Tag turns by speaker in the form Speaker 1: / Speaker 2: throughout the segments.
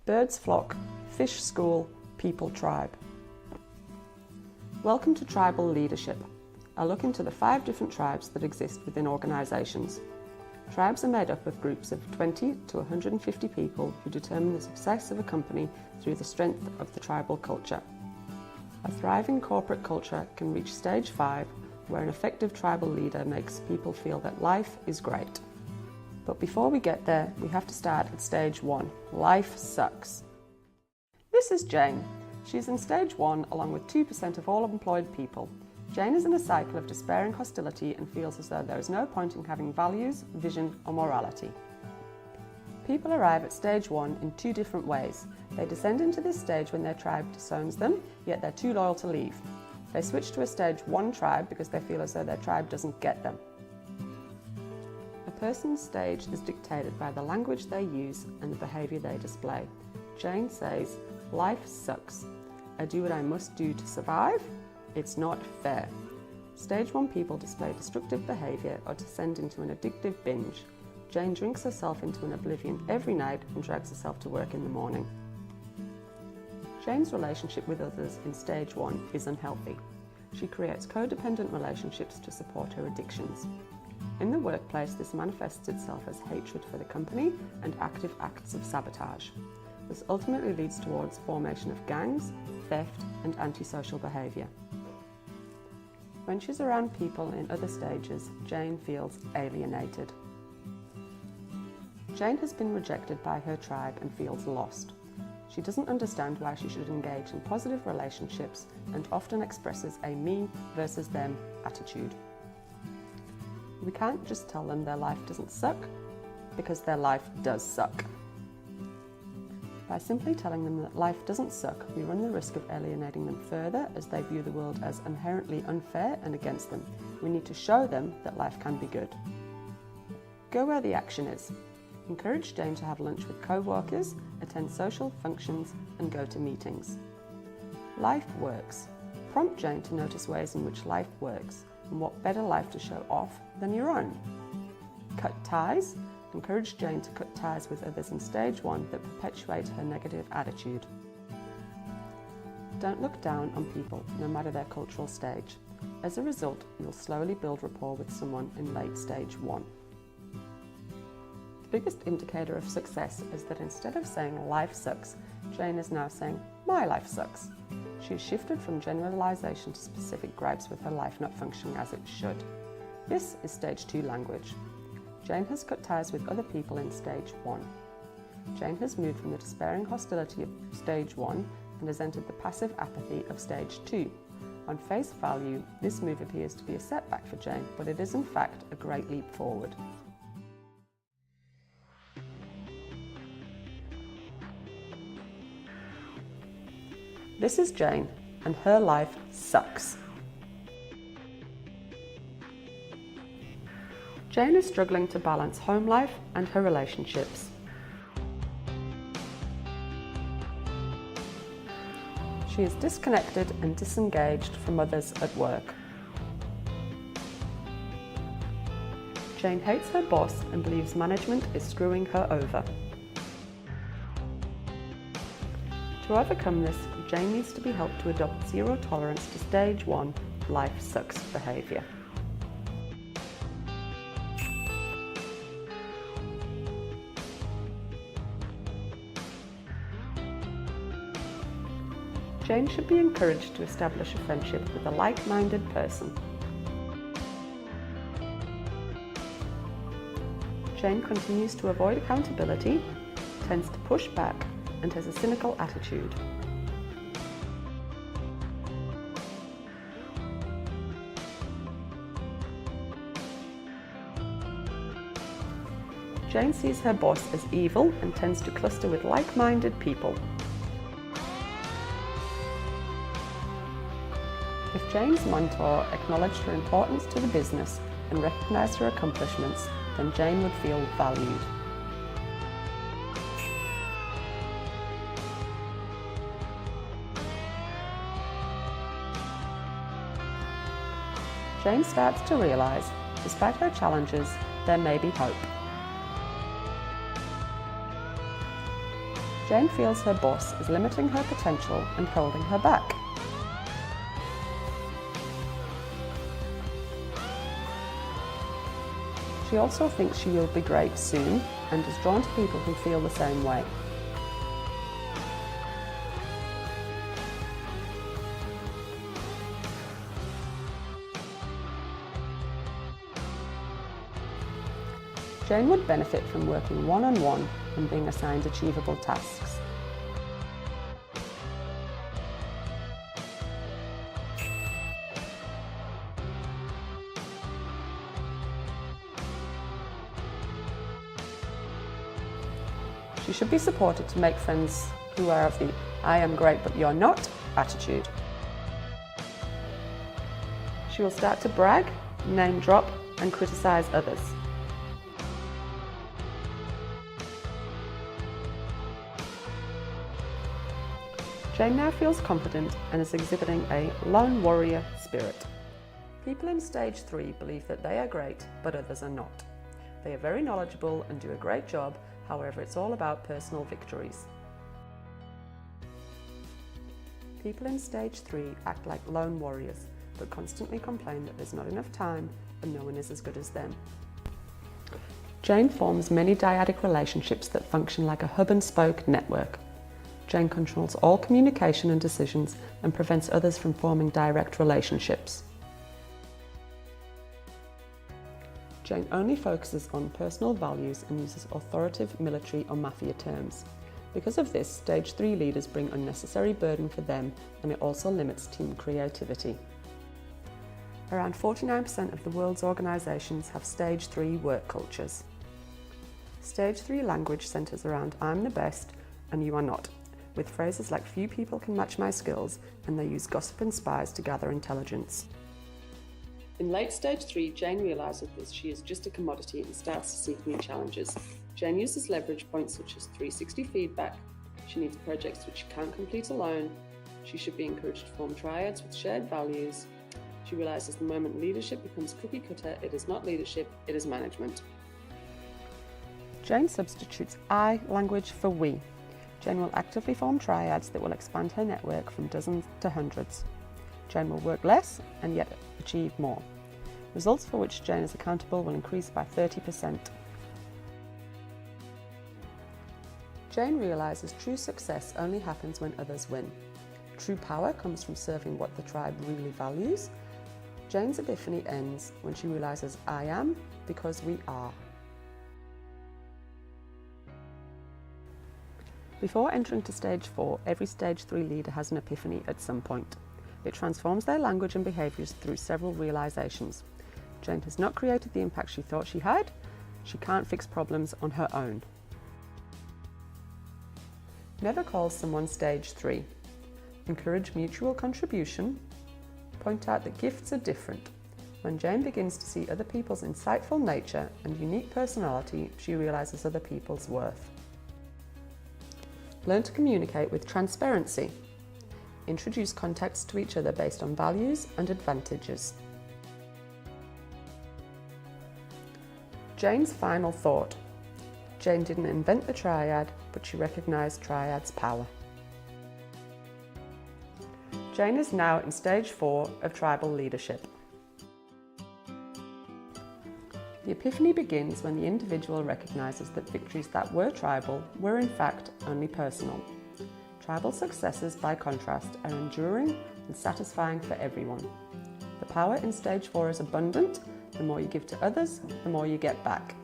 Speaker 1: Birds flock, fish school, people tribe. Welcome to Tribal Leadership, a look into the 5 different tribes that exist within organisations. Tribes are made up of groups of 20 to 150 people who determine the success of a company through the strength of the tribal culture. A thriving corporate culture can reach stage 5, where an effective tribal leader makes people feel that life is great. But before we get there, we have to start at stage 1, life sucks. This is Jane. She's in stage 1 along with 2% of all employed people. Jane is in a cycle of despair and hostility and feels as though there is no point in having values, vision or morality. People arrive at stage 1 in 2 different ways. They descend into this stage when their tribe disowns them, yet they're too loyal to leave. They switch to a stage 1 tribe because they feel as though their tribe doesn't get them. A person's stage is dictated by the language they use and the behaviour they display. Jane says, "Life sucks. I do what I must do to survive. It's not fair." Stage 1 people display destructive behaviour or descend into an addictive binge. Jane drinks herself into an oblivion every night and drags herself to work in the morning. Jane's relationship with others in stage 1 is unhealthy. She creates codependent relationships to support her addictions. In the workplace, this manifests itself as hatred for the company and active acts of sabotage. This ultimately leads towards formation of gangs, theft and antisocial behaviour. When she's around people in other stages, Jane feels alienated. Jane has been rejected by her tribe and feels lost. She doesn't understand why she should engage in positive relationships and often expresses a me versus them attitude. We can't just tell them their life doesn't suck, because their life does suck. By simply telling them that life doesn't suck, we run the risk of alienating them further as they view the world as inherently unfair and against them. We need to show them that life can be good. Go where the action is. Encourage Jane to have lunch with co-workers, attend social functions and go to meetings. Life works. Prompt Jane to notice ways in which life works, and what better life to show off than your own. Cut ties. Encourage Jane to cut ties with others in stage 1 that perpetuate her negative attitude. Don't look down on people, no matter their cultural stage. As a result, you'll slowly build rapport with someone in late stage 1. The biggest indicator of success is that instead of saying life sucks, Jane is now saying my life sucks. She's shifted from generalisation to specific gripes with her life not functioning as it should. This is stage 2 language. Jane has cut ties with other people in stage 1. Jane has moved from the despairing hostility of stage 1 and has entered the passive apathy of stage 2. On face value, this move appears to be a setback for Jane, but it is in fact a great leap forward. This is Jane, and her life sucks. Jane is struggling to balance home life and her relationships. She is disconnected and disengaged from others at work. Jane hates her boss and believes management is screwing her over. To overcome this, Jane needs to be helped to adopt zero tolerance to stage 1, life sucks behaviour. Jane should be encouraged to establish a friendship with a like-minded person. Jane continues to avoid accountability, tends to push back, and has a cynical attitude. Jane sees her boss as evil and tends to cluster with like-minded people. If Jane's mentor acknowledged her importance to the business and recognised her accomplishments, then Jane would feel valued. Jane starts to realise, despite her challenges, there may be hope. Jane feels her boss is limiting her potential and holding her back. She also thinks she will be great soon and is drawn to people who feel the same way. Jane would benefit from working one-on-one and being assigned achievable tasks. She should be supported to make friends who are of the "I am great but you're not" attitude. She will start to brag, name drop, and criticise others. Jane now feels confident and is exhibiting a lone warrior spirit. People in stage 3 believe that they are great, but others are not. They are very knowledgeable and do a great job, however, it's all about personal victories. People in stage 3 act like lone warriors, but constantly complain that there's not enough time and no one is as good as them. Jane forms many dyadic relationships that function like a hub and spoke network. Jane controls all communication and decisions and prevents others from forming direct relationships. Jane only focuses on personal values and uses authoritative military or mafia terms. Because of this, stage 3 leaders bring unnecessary burden for them, and it also limits team creativity. Around 49% of the world's organisations have stage 3 work cultures. Stage 3 language centres around "I'm the best" and "you are not", with phrases like "few people can match my skills", and they use gossip and spies to gather intelligence. In late stage 3, Jane realises that she is just a commodity and starts to seek new challenges. Jane uses leverage points such as 360 feedback. She needs projects which she can't complete alone. She should be encouraged to form triads with shared values. She realises the moment leadership becomes cookie cutter, it is not leadership, it is management. Jane substitutes I language for we. Jane will actively form triads that will expand her network from dozens to hundreds. Jane will work less and yet achieve more. Results for which Jane is accountable will increase by 30%. Jane realises true success only happens when others win. True power comes from serving what the tribe really values. Jane's epiphany ends when she realises I am because we are. Before entering to stage 4, every stage 3 leader has an epiphany at some point. It transforms their language and behaviours through several realisations. Jane has not created the impact she thought she had. She can't fix problems on her own. Never call someone stage 3. Encourage mutual contribution. Point out that gifts are different. When Jane begins to see other people's insightful nature and unique personality, she realises other people's worth. Learn to communicate with transparency. Introduce context to each other based on values and advantages. Jane's final thought. Jane didn't invent the triad, but she recognised triad's power. Jane is now in stage 4 of tribal leadership. The epiphany begins when the individual recognises that victories that were tribal were in fact only personal. Tribal successes, by contrast, are enduring and satisfying for everyone. The power in stage 4 is abundant. The more you give to others, the more you get back.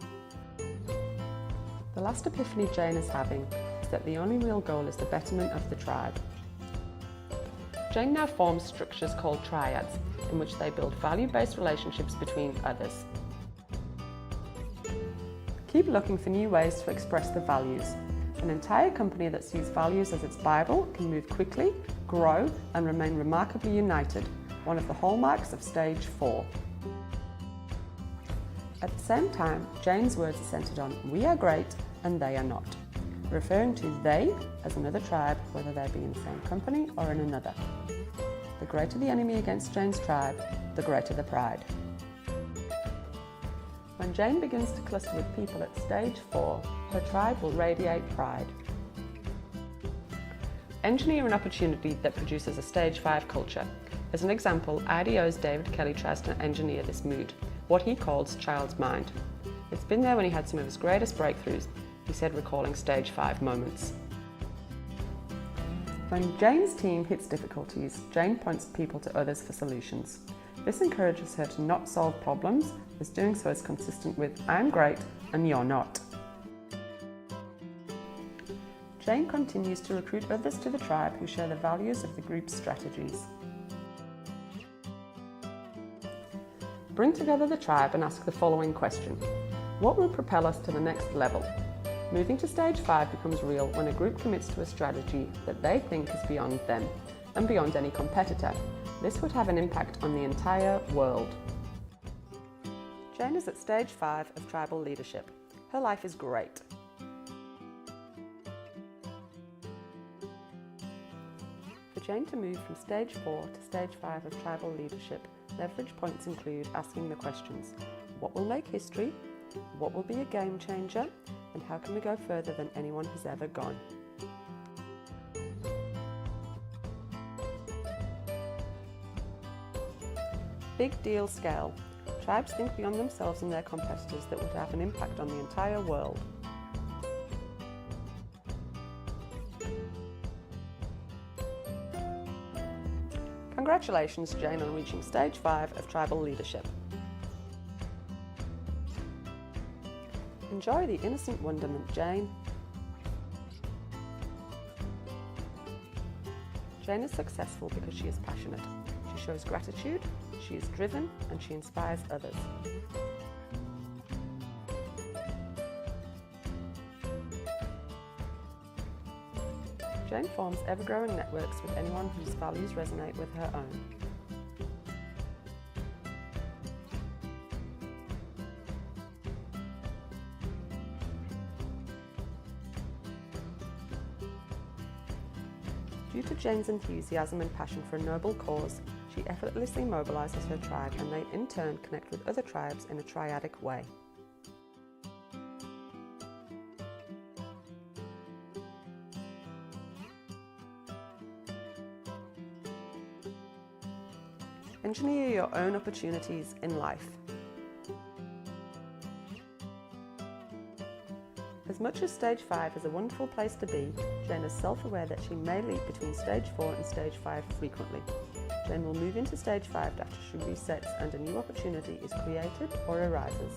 Speaker 1: The last epiphany Jane is having is that the only real goal is the betterment of the tribe. Jane now forms structures called triads, in which they build value-based relationships between others. Keep looking for new ways to express the values. An entire company that sees values as its Bible can move quickly, grow, and remain remarkably united, one of the hallmarks of stage 4. At the same time, Jane's words are centred on "we are great" and "they are not", referring to they as another tribe, whether they be in the same company or in another. The greater the enemy against Jane's tribe, the greater the pride. When Jane begins to cluster with people at stage 4, her tribe will radiate pride. Engineer an opportunity that produces a Stage 5 culture. As an example, IDEO's David Kelly tries to engineer this mood, what he calls child's mind. It's been there when he had some of his greatest breakthroughs, he said, recalling Stage 5 moments. When Jane's team hits difficulties, Jane points people to others for solutions. This encourages her to not solve problems, as doing so is consistent with "I'm great and you're not." Jane continues to recruit others to the tribe who share the values of the group's strategies. Bring together the tribe and ask the following question: what will propel us to the next level? Moving to Stage 5 becomes real when a group commits to a strategy that they think is beyond them and beyond any competitor. This would have an impact on the entire world. Jane is at Stage 5 of tribal leadership. Her life is great. For Jane to move from Stage 4 to Stage 5 of tribal leadership, leverage points include asking the questions: what will make history? What will be a game changer? And how can we go further than anyone has ever gone? Big deal scale. Tribes think beyond themselves and their competitors that would have an impact on the entire world. Congratulations, Jane, on reaching Stage 5 of tribal leadership. Enjoy the innocent wonderment, Jane. Jane is successful because she is passionate. She shows gratitude, she is driven, and she inspires others. Jane forms ever-growing networks with anyone whose values resonate with her own. Due to Jane's enthusiasm and passion for a noble cause, she effortlessly mobilises her tribe, and they in turn connect with other tribes in a triadic way. Engineer your own opportunities in life. As much as Stage 5 is a wonderful place to be, Jane is self-aware that she may leap between Stage 4 and Stage 5 frequently. Jane will move into Stage 5 after she resets and a new opportunity is created or arises.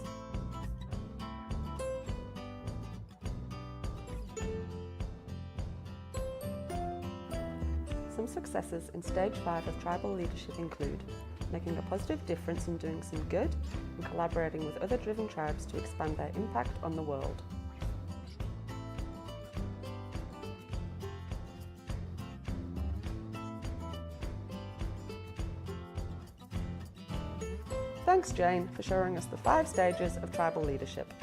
Speaker 1: Some successes in Stage 5 of tribal leadership include making a positive difference and doing some good, and collaborating with other driven tribes to expand their impact on the world. Thanks, Jane, for showing us the 5 stages of tribal leadership.